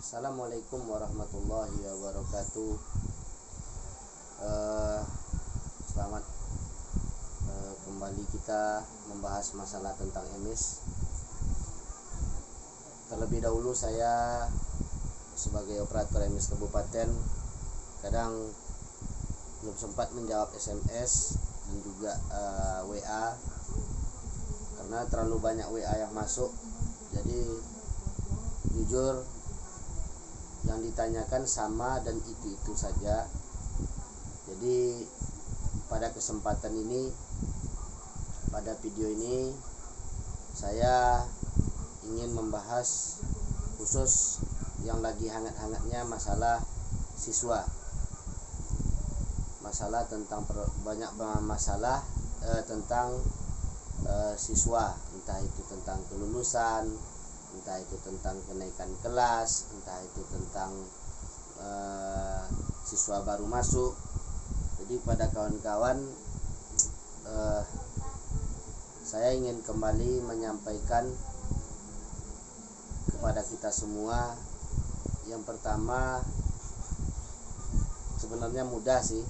Assalamualaikum warahmatullahi wabarakatuh. Selamat kembali kita membahas masalah tentang EMIS. Terlebih dahulu saya sebagai operator EMIS kabupaten kadang belum sempat menjawab SMS dan juga WA karena terlalu banyak WA yang masuk. Jadi jujur yang ditanyakan sama dan itu saja. Jadi pada kesempatan ini, pada video ini saya ingin membahas khusus yang lagi hangat-hangatnya masalah siswa. Masalah tentang banyak masalah tentang siswa, entah itu tentang kelulusan, entah itu tentang kenaikan kelas, entah itu tentang siswa baru masuk. Jadi pada kawan-kawan, saya ingin kembali menyampaikan kepada kita semua. Yang pertama, sebenarnya mudah sih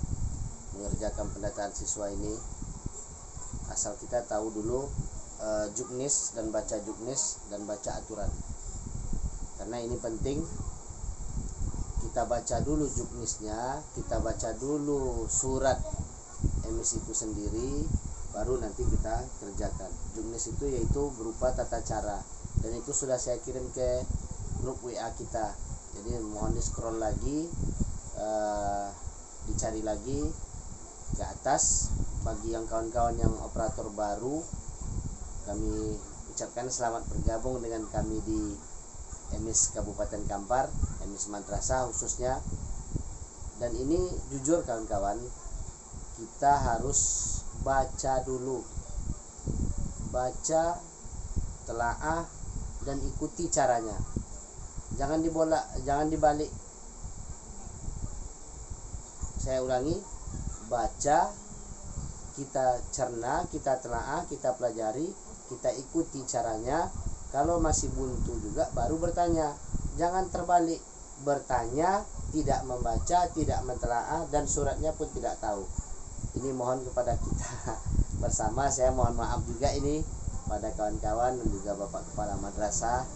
mengerjakan pendataan siswa ini, asal kita tahu dulu juknis dan baca juknis dan baca aturan. Karena ini penting, kita baca dulu juknisnya, kita baca dulu surat EMIS itu sendiri, baru nanti kita kerjakan. Juknis itu yaitu berupa tata cara, dan itu sudah saya kirim ke grup WA kita. Jadi mohon di scroll lagi, dicari lagi ke atas. Bagi yang kawan-kawan yang operator baru, kami ucapkan selamat bergabung dengan kami di EMIS Kabupaten Kampar, EMIS Madrasah khususnya. Dan ini jujur kawan-kawan, kita harus baca dulu, baca, telaah, dan ikuti caranya. Jangan dibalik. Saya ulangi, baca, kita cerna, kita telaah, kita pelajari, kita ikuti caranya. Kalau masih buntu juga baru bertanya. Jangan terbalik, bertanya, tidak membaca, tidak mentelaah, dan suratnya pun tidak tahu. Ini mohon kepada kita bersama. Saya mohon maaf juga ini pada kawan-kawan dan juga Bapak Kepala Madrasah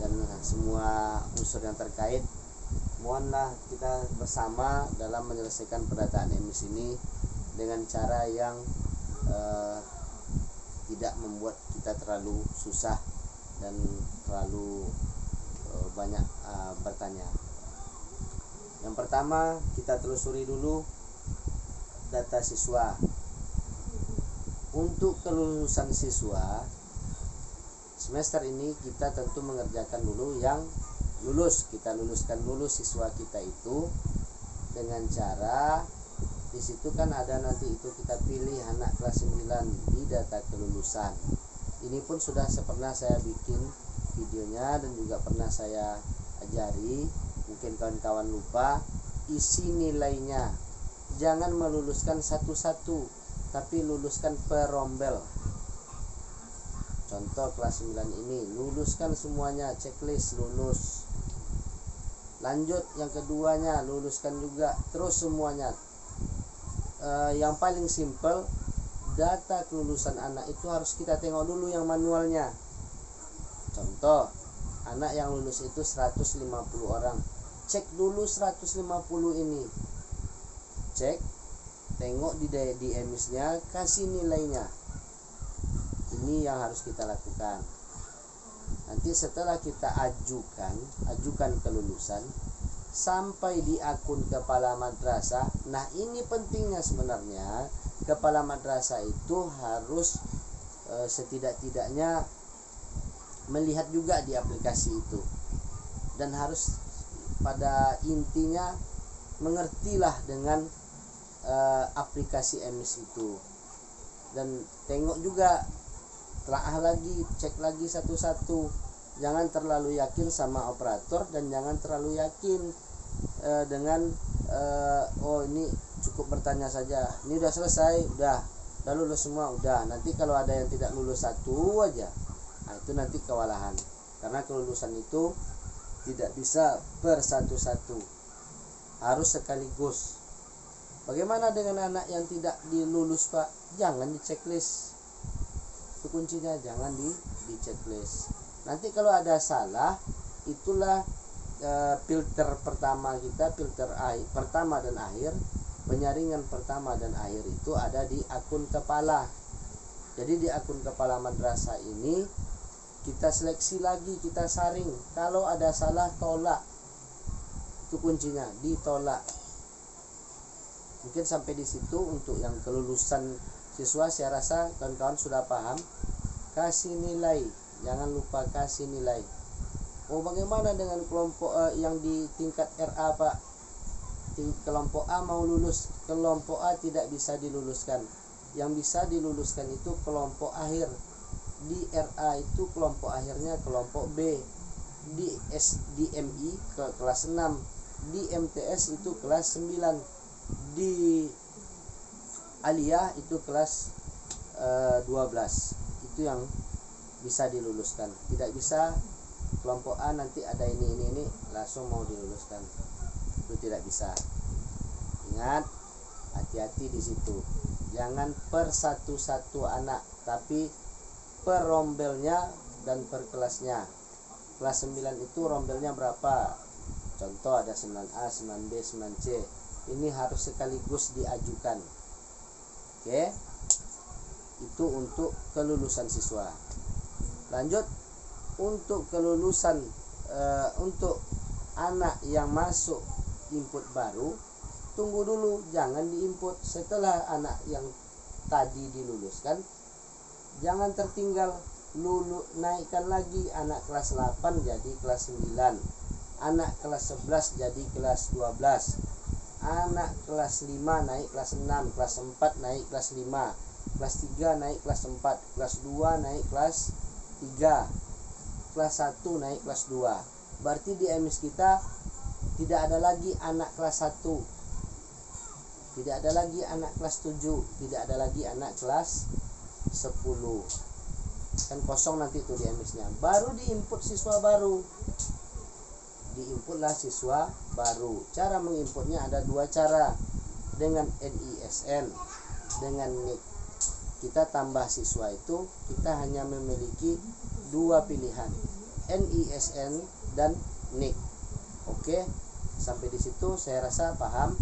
dan semua unsur yang terkait. Mohonlah kita bersama dalam menyelesaikan pendataan EMIS ini dengan cara yang tidak membuat kita terlalu susah dan terlalu banyak bertanya. Yang pertama, kita telusuri dulu data siswa. Untuk kelulusan siswa semester ini, kita tentu mengerjakan dulu yang lulus. Kita luluskan dulu siswa kita itu dengan cara, di situ kan ada nanti itu kita pilih anak kelas 9 di data kelulusan. Ini pun sudah pernah saya bikin videonya dan juga pernah saya ajari. Mungkin kawan-kawan lupa, isi nilainya. Jangan meluluskan satu-satu, tapi luluskan per rombel. Contoh kelas 9 ini, luluskan semuanya, checklist lulus. Lanjut yang keduanya, luluskan juga terus semuanya. Yang paling simple, data kelulusan anak itu harus kita tengok dulu yang manualnya. Contoh, anak yang lulus itu 150 orang. Cek dulu 150 ini. Cek, tengok di EMIS-nya, kasih nilainya. Ini yang harus kita lakukan. Nanti setelah kita ajukan kelulusan sampai di akun kepala madrasah. Nah, ini pentingnya sebenarnya. Kepala madrasah itu harus setidak-tidaknya melihat juga di aplikasi itu, dan harus pada intinya mengertilah dengan aplikasi EMIS itu. Dan tengok juga, telaah lagi, cek lagi satu-satu. Jangan terlalu yakin sama operator dan jangan terlalu yakin dengan oh ini cukup bertanya saja, ini udah selesai, udah lulus semua, udah. Nanti kalau ada yang tidak lulus satu aja, nah itu nanti kewalahan. Karena kelulusan itu tidak bisa per satu-satu, harus sekaligus. Bagaimana dengan anak yang tidak dilulus, Pak? Jangan di checklist. Itu kuncinya, jangan di checklist. Nanti kalau ada salah, itulah filter pertama kita, filter pertama dan akhir, penyaringan pertama dan akhir itu ada di akun kepala. Jadi di akun kepala madrasah ini kita seleksi lagi, kita saring. Kalau ada salah, tolak. Itu kuncinya, ditolak. Mungkin sampai di situ untuk yang kelulusan siswa. Saya rasa kawan-kawan sudah paham. Kasih nilai, jangan lupa kasih nilai. Oh, bagaimana dengan kelompok yang di tingkat RA, Pak? Kelompok A mau lulus, kelompok A tidak bisa diluluskan. Yang bisa diluluskan itu kelompok akhir. Di RA itu kelompok akhirnya kelompok B. Di SDMI ke kelas 6. Di MTS itu kelas 9. Di Aliyah itu kelas 12. Itu yang bisa diluluskan. Tidak bisa kelompok A nanti ada ini langsung mau diluluskan. Itu tidak bisa. Ingat, hati-hati di situ. Jangan per satu-satu anak, tapi per rombelnya dan per kelasnya. Kelas 9 itu rombelnya berapa? Contoh ada 9A, 9B, 9C. Ini harus sekaligus diajukan. Oke. Itu untuk kelulusan siswa. Lanjut, untuk kelulusan untuk anak yang masuk input baru, tunggu dulu, jangan diinput. Setelah anak yang tadi diluluskan, jangan tertinggal, naikkan lagi anak kelas 8 jadi kelas 9, anak kelas 11 jadi kelas 12, anak kelas 5 naik kelas 6, kelas 4 naik kelas 5, kelas 3 naik kelas 4, kelas 2 naik kelas 3, kelas 1 naik kelas 2. Berarti di emis kita tidak ada lagi anak kelas 1, tidak ada lagi anak kelas 7, tidak ada lagi anak kelas 10. Kan kosong nanti itu di emisnya. Baru diinput siswa baru. Diinputlah siswa baru. Cara menginputnya ada dua cara. Dengan NISN, dengan NIK. Kita tambah siswa itu, kita hanya memiliki dua pilihan, NISN dan NIK. Oke, sampai di situ saya rasa paham.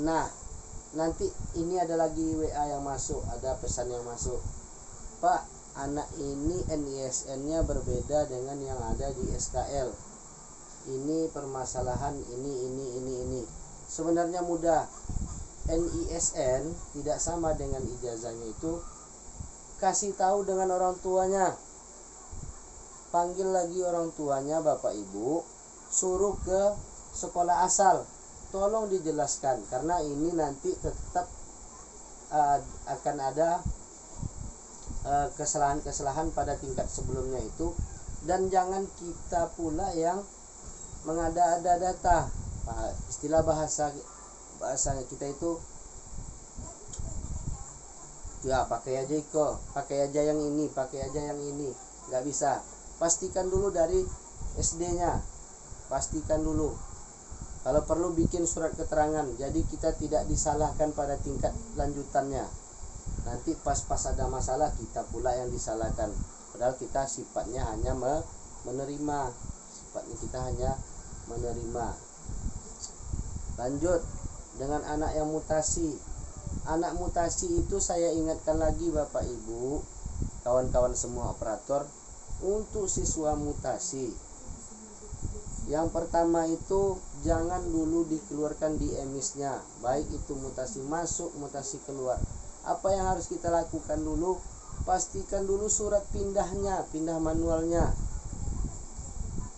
Nah, nanti ini ada lagi WA yang masuk, ada pesan yang masuk. Pak, anak ini NISN-nya berbeda dengan yang ada di SKL. Ini permasalahan ini. Sebenarnya mudah. NISN tidak sama dengan ijazahnya itu. Kasih tahu dengan orang tuanya. Panggil lagi orang tuanya, Bapak Ibu, suruh ke sekolah asal. Tolong dijelaskan, karena ini nanti tetap akan ada kesalahan-kesalahan pada tingkat sebelumnya itu. Dan jangan kita pula yang mengada-ada data. Istilah bahasanya kita itu, ya pakai aja yang ini, nggak bisa. Pastikan dulu dari SD-nya, pastikan dulu. Kalau perlu bikin surat keterangan, jadi kita tidak disalahkan pada tingkat lanjutannya. Nanti pas ada masalah kita pula yang disalahkan. Padahal kita sifatnya hanya menerima. Lanjut dengan anak yang mutasi. Anak mutasi itu saya ingatkan lagi Bapak Ibu, kawan-kawan semua operator, untuk siswa mutasi. Yang pertama itu jangan dulu dikeluarkan di emisnya, baik itu mutasi masuk, mutasi keluar. Apa yang harus kita lakukan dulu? Pastikan dulu surat pindahnya, pindah manualnya.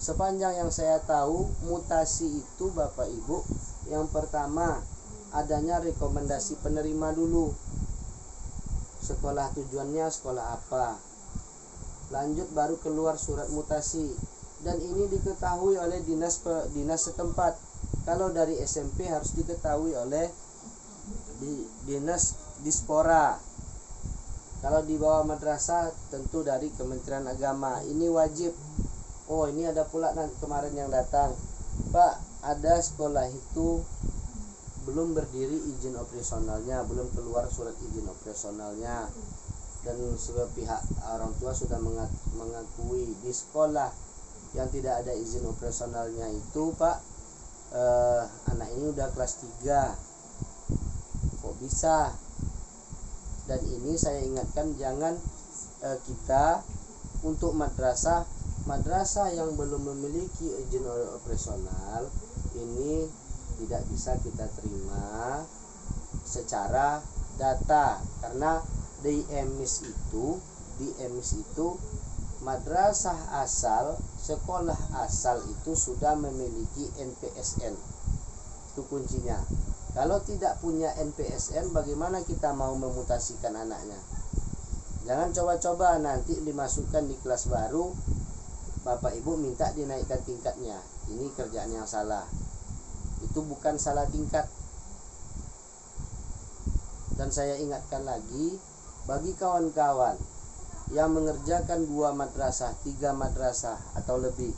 Sepanjang yang saya tahu, mutasi itu Bapak Ibu, yang pertama adanya rekomendasi penerima dulu. Sekolah tujuannya sekolah apa. Lanjut baru keluar surat mutasi. Dan ini diketahui oleh dinas setempat. Kalau dari SMP harus diketahui oleh dinas dispora. Kalau di bawah madrasah tentu dari Kementerian Agama. Ini wajib. Oh, ini ada pula kemarin yang datang, Pak, ada sekolah itu belum berdiri izin operasionalnya, belum keluar surat izin operasionalnya, dan pihak orang tua sudah mengakui di sekolah yang tidak ada izin operasionalnya itu, Pak, anak ini udah kelas 3, kok bisa? Dan ini saya ingatkan, jangan kita untuk madrasah yang belum memiliki izin operasional ini tidak bisa kita terima secara data, karena di EMIS itu madrasah asal, sekolah asal itu sudah memiliki NPSN. Itu kuncinya. Kalau tidak punya NPSN, bagaimana kita mau memutasikan anaknya? Jangan coba-coba nanti dimasukkan di kelas baru, Bapak Ibu minta dinaikkan tingkatnya. Ini kerjaan yang salah. Itu bukan salah tingkat. Dan saya ingatkan lagi, bagi kawan-kawan yang mengerjakan 2 madrasah, 3 madrasah atau lebih,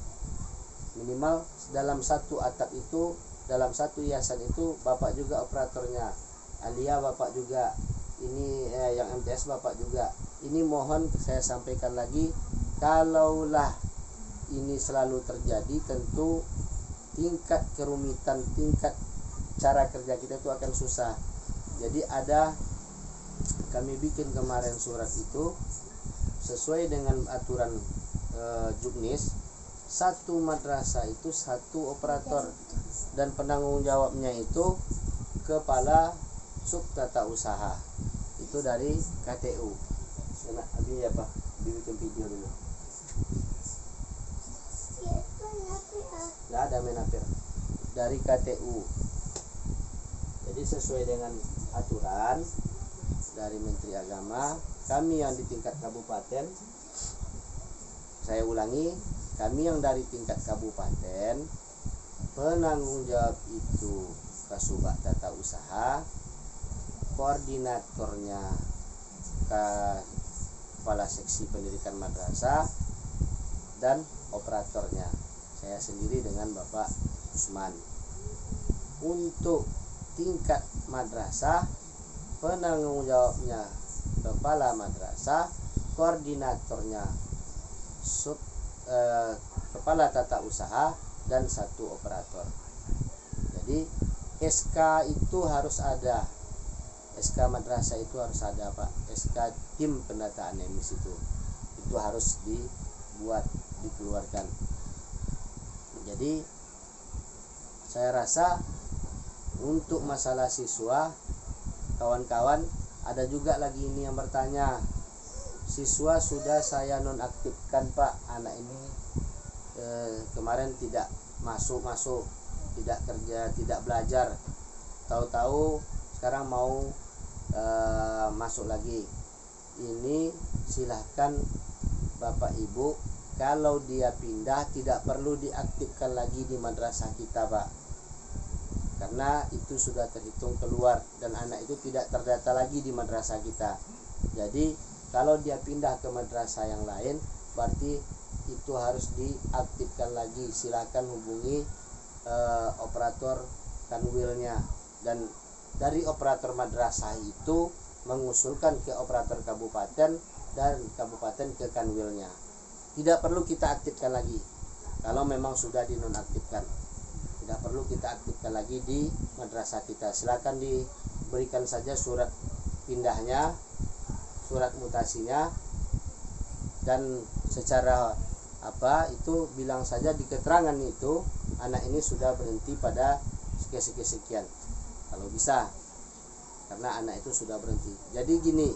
minimal dalam satu atap itu, dalam satu yayasan itu, Bapak juga operatornya, Alia Bapak juga, ini yang MTS Bapak juga. Ini mohon saya sampaikan lagi, kalaulah ini selalu terjadi, tentu tingkat kerumitan, tingkat cara kerja kita itu akan susah. Jadi kami bikin kemarin surat itu sesuai dengan aturan Juknis, satu madrasah itu satu operator, dan penanggung jawabnya itu kepala sub tata usaha, itu dari KTU. Abi apa? Bikin video dulu. Nggak ada menapir dari KTU. Jadi sesuai dengan aturan dari Menteri Agama, kami yang di tingkat kabupaten, saya ulangi, kami yang dari tingkat kabupaten, penanggung jawab itu Kasubag Tata Usaha, koordinatornya Kepala Seksi Pendidikan Madrasah, dan operatornya saya sendiri dengan Bapak Usman. Untuk tingkat madrasah, penanggung jawabnya kepala madrasah, koordinatornya kepala tata usaha, dan satu operator. Jadi SK itu harus ada, SK madrasah itu harus ada, Pak. SK tim pendataan EMIS itu harus dibuat, dikeluarkan. Jadi saya rasa untuk masalah siswa, kawan-kawan, ada juga lagi ini yang bertanya, siswa sudah saya nonaktifkan, Pak, anak ini kemarin tidak masuk, tidak kerja, tidak belajar, tahu-tahu sekarang mau masuk lagi. Ini silahkan Bapak Ibu, kalau dia pindah tidak perlu diaktifkan lagi di madrasah kita, Pak, karena itu sudah terhitung keluar dan anak itu tidak terdata lagi di madrasah kita. Jadi kalau dia pindah ke madrasah yang lain, berarti itu harus diaktifkan lagi. Silakan hubungi operator kanwilnya, dan dari operator madrasah itu mengusulkan ke operator kabupaten, dan kabupaten ke kanwilnya. Tidak perlu kita aktifkan lagi kalau memang sudah dinonaktifkan. Tidak perlu kita aktifkan lagi di madrasah kita. Silakan diberikan saja surat pindahnya, surat mutasinya, dan secara itu bilang saja di keterangan itu anak ini sudah berhenti pada sekian, kalau bisa, karena anak itu sudah berhenti. Jadi gini,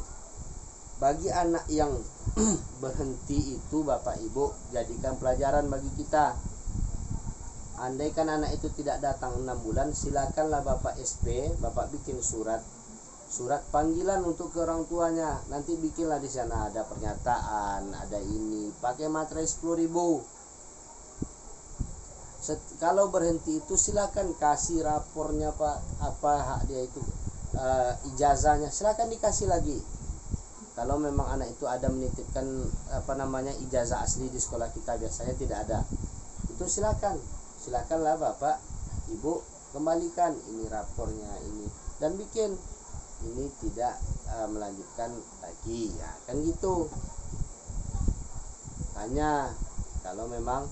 bagi anak yang berhenti itu, Bapak Ibu, jadikan pelajaran bagi kita. Andaikan anak itu tidak datang 6 bulan, silakanlah Bapak SP, Bapak bikin surat panggilan untuk ke orang tuanya. Nanti bikinlah di sana ada pernyataan, ada ini, pakai materai 10.000. Kalau berhenti itu silakan kasih rapornya, Pak, apa hak dia itu, ijazahnya silakan dikasih lagi. kalau memang anak itu ada menitipkan ijazah asli di sekolah kita, biasanya tidak ada, itu silakanlah Bapak Ibu kembalikan ini rapornya ini dan bikin ini tidak melanjutkan lagi, ya kan gitu. Hanya kalau memang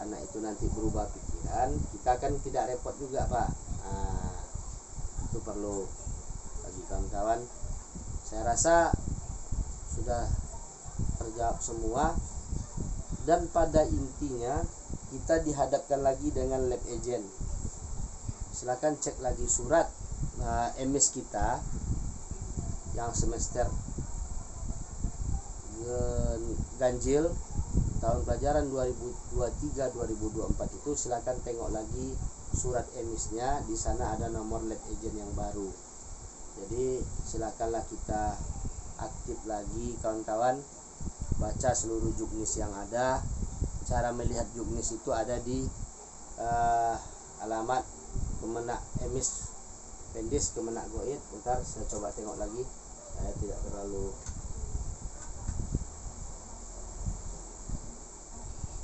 anak itu nanti berubah pikiran, kita kan tidak repot juga Pak. Itu perlu bagi kawan-kawan. Saya rasa sudah terjawab semua, dan pada intinya kita dihadapkan lagi dengan lab agent. Silakan cek lagi surat MS kita yang semester ganjil tahun pelajaran 2023-2024 itu, silakan tengok lagi surat emisnya. Di sana ada nomor lab agent yang baru. Jadi silakanlah kita aktif lagi kawan-kawan, baca seluruh juknis yang ada. Cara melihat juknis itu ada di alamat Kemenak Emis Pendis Kemenak Goid. Bentar saya coba tengok lagi, saya tidak terlalu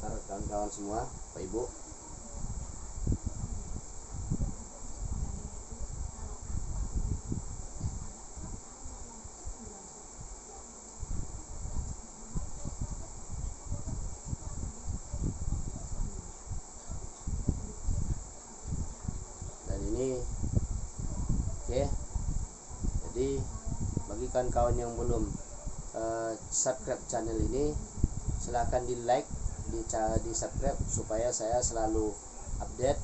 kawan-kawan semua, Pak Ibu. Dan ini oke. Jadi bagi kawan-kawan yang belum subscribe channel ini, silahkan di like, di subscribe supaya saya selalu update.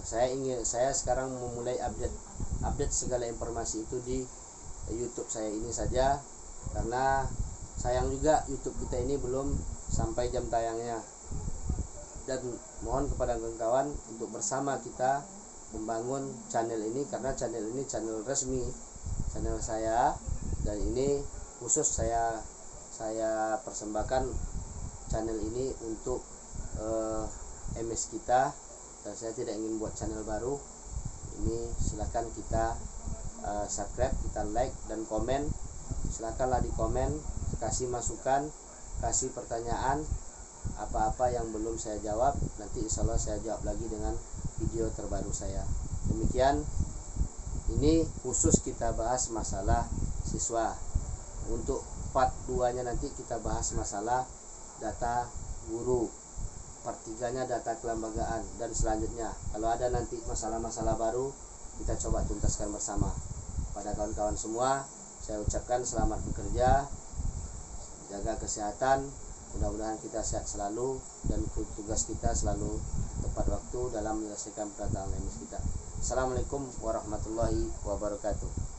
Saya sekarang memulai update segala informasi itu di YouTube saya ini saja, karena sayang juga YouTube kita ini belum sampai jam tayangnya. Dan mohon kepada kawan-kawan untuk bersama kita membangun channel ini, karena channel ini channel resmi, channel saya, dan ini khusus saya persembahkan channel ini untuk MS kita, dan saya tidak ingin buat channel baru. Ini silakan kita subscribe, kita like dan komen. Silakanlah di komen, kasih masukan, kasih pertanyaan, apa-apa yang belum saya jawab, nanti insya Allah saya jawab lagi dengan video terbaru saya. Demikian, ini khusus kita bahas masalah siswa. Untuk part 2 nya nanti kita bahas masalah data guru, part 3 nya data kelembagaan, dan selanjutnya kalau ada nanti masalah-masalah baru kita coba tuntaskan bersama. Pada kawan-kawan semua saya ucapkan selamat bekerja, jaga kesehatan, mudah-mudahan kita sehat selalu dan tugas kita selalu tepat waktu dalam menyelesaikan peraturan MS kita. Assalamualaikum warahmatullahi wabarakatuh.